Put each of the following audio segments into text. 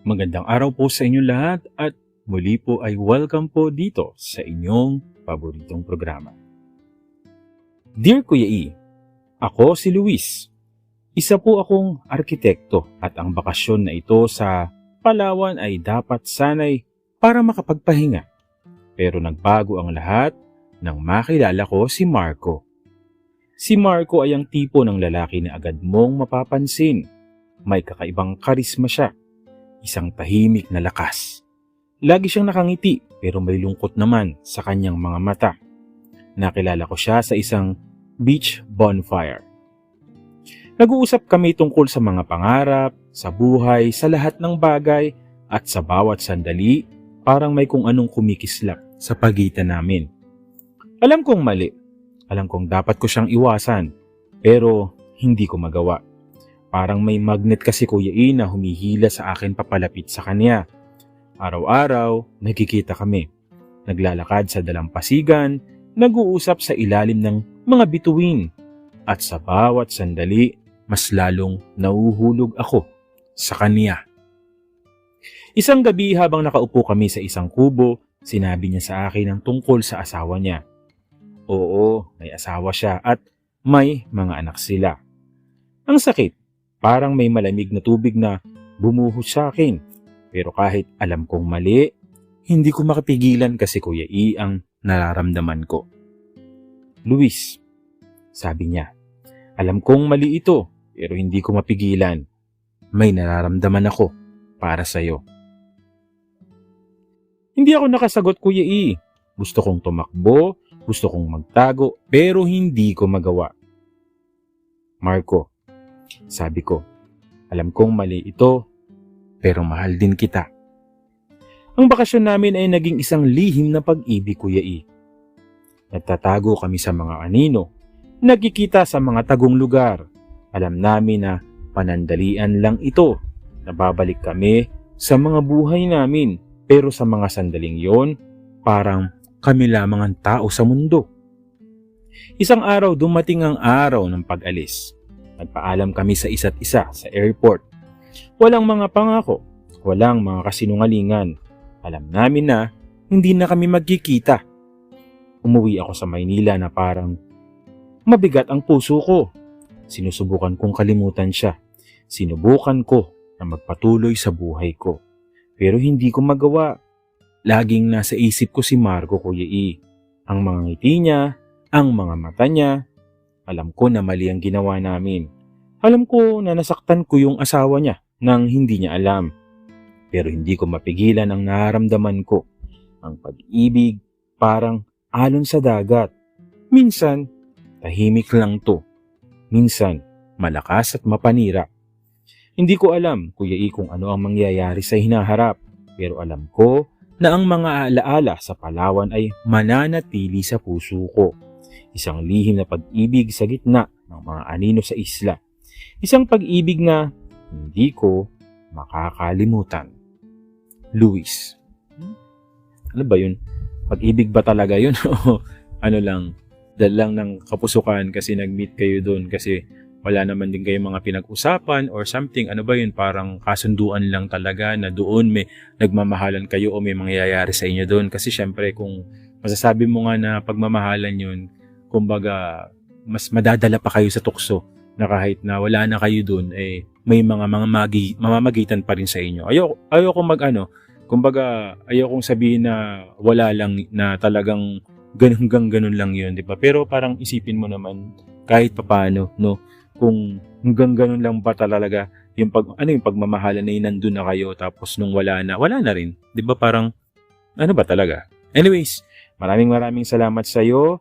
Magandang araw po sa inyong lahat at muli po ay welcome po dito sa inyong paboritong programa. Dear Kuya E, ako si Luis. Isa po akong arkitekto at ang bakasyon na ito sa Palawan ay dapat sanay para makapagpahinga. Pero nagbago ang lahat nang makilala ko si Marco. Si Marco ay ang tipo ng lalaki na agad mong mapapansin. May kakaibang karisma siya. Isang tahimik na lakas. Lagi siyang nakangiti pero may lungkot naman sa kanyang mga mata. Nakilala ko siya sa isang beach bonfire. Nag-uusap kami tungkol sa mga pangarap, sa buhay, sa lahat ng bagay at sa bawat sandali parang may kung anong kumikislap sa pagitan namin. Alam kong mali. Alam kong dapat ko siyang iwasan pero hindi ko magawa. Parang may magnet kasi Kuya E na humihila sa akin papalapit sa kanya. Araw-araw, nagkikita kami. Naglalakad sa dalampasigan, nag-uusap sa ilalim ng mga bituin. At sa bawat sandali, mas lalong nauhulog ako sa kanya. Isang gabi habang nakaupo kami sa isang kubo, sinabi niya sa akin ang tungkol sa asawa niya. Oo, may asawa siya at may mga anak sila. Ang sakit. Parang may malamig na tubig na bumuhos sa akin. Pero kahit alam kong mali, hindi ko makapigilan kasi Kuya E ang nararamdaman ko. Luis, sabi niya, alam kong mali ito pero hindi ko mapigilan. May nararamdaman ako para sa'yo. Hindi ako nakasagot Kuya E. Gusto kong tumakbo, gusto kong magtago pero hindi ko magawa. Marco, sabi ko, alam kong mali ito, pero mahal din kita. Ang bakasyon namin ay naging isang lihim na pag-ibig Kuya E. Nagtatago kami sa mga anino, nagkikita sa mga tagong lugar. Alam namin na panandalian lang ito. Nababalik kami sa mga buhay namin, pero sa mga sandaling yon, parang kami lamang ang tao sa mundo. Isang araw dumating ang araw ng pag-alis. Nagpaalam kami sa isa't isa sa airport. Walang mga pangako, walang mga kasinungalingan. Alam namin na hindi na kami magkikita. Umuwi ako sa Maynila na parang mabigat ang puso ko. Sinusubukan kong kalimutan siya. Sinubukan ko na magpatuloy sa buhay ko. Pero hindi ko magawa. Laging nasa isip ko si Marco Kuya E. Ang mga ngiti niya, ang mga mata niya. Alam ko na mali ang ginawa namin. Alam ko na nasaktan ko yung asawa niya nang hindi niya alam. Pero hindi ko mapigilan ang nararamdaman ko. Ang pag-ibig parang alon sa dagat. Minsan, tahimik lang to. Minsan, malakas at mapanira. Hindi ko alam, Kuya E, kung ano ang mangyayari sa hinaharap. Pero alam ko na ang mga alaala sa Palawan ay mananatili sa puso ko. Isang lihim na pag-ibig sa gitna ng mga anino sa isla. Isang pag-ibig na hindi ko makakalimutan. Luis. Ano ba yun? Pag-ibig ba talaga yun? O ano lang, dahil lang ng kapusukan kasi nag-meet kayo doon kasi wala naman din kayo mga pinag-usapan or something. Ano ba yun? Parang kasunduan lang talaga na doon may nagmamahalan kayo o may mangyayari sa inyo doon. Kasi syempre kung masasabi mo nga na pagmamahalan yun, kumbaga, mas madadala pa kayo sa tukso na kahit na wala na kayo dun, eh, may mga mamamagitan pa rin sa inyo. Ayoko kumbaga, ayokong sabihin na wala lang, na talagang ganun lang yun, di ba? Pero parang isipin mo naman, kahit papaano, no? Kung hanggang ganun lang ba talaga, yung pagmamahalan na yun, nandun na kayo, tapos nung wala na rin. Di ba parang, ano ba talaga? Anyways, maraming salamat sa iyo.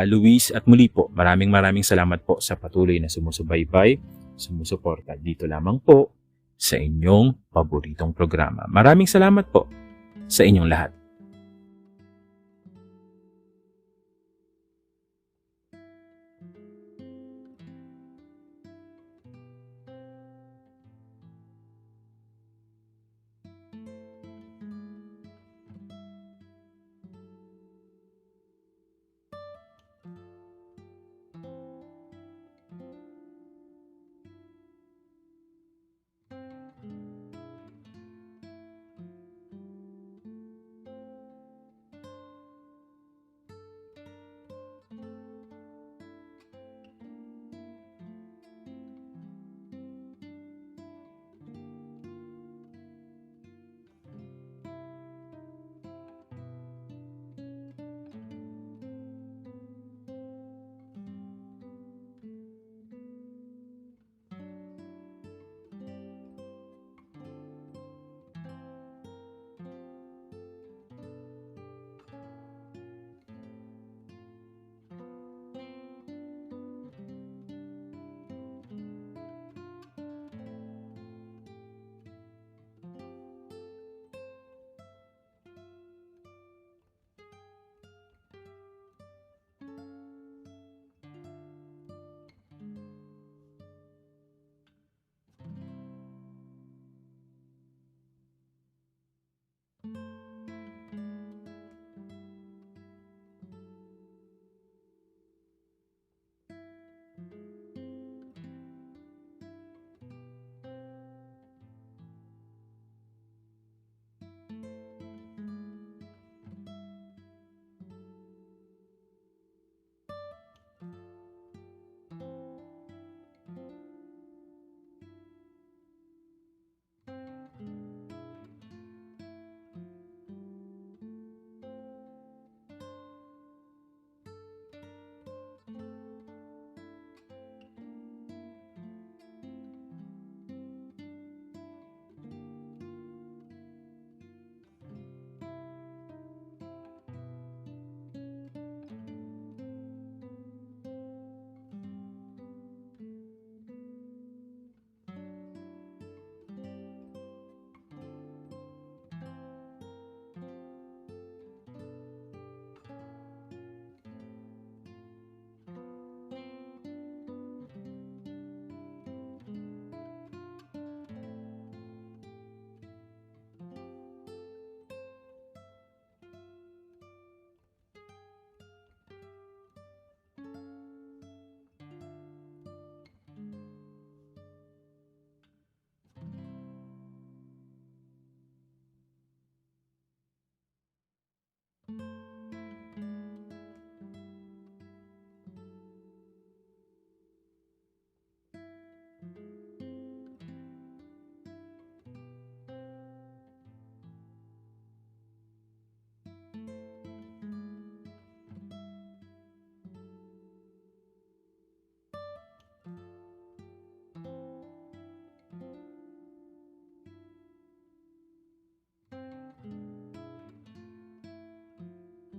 Luis, at muli po, maraming salamat po sa patuloy na sumusubaybay, sumusuporta dito lamang po sa inyong paboritong programa. Maraming salamat po sa inyong lahat.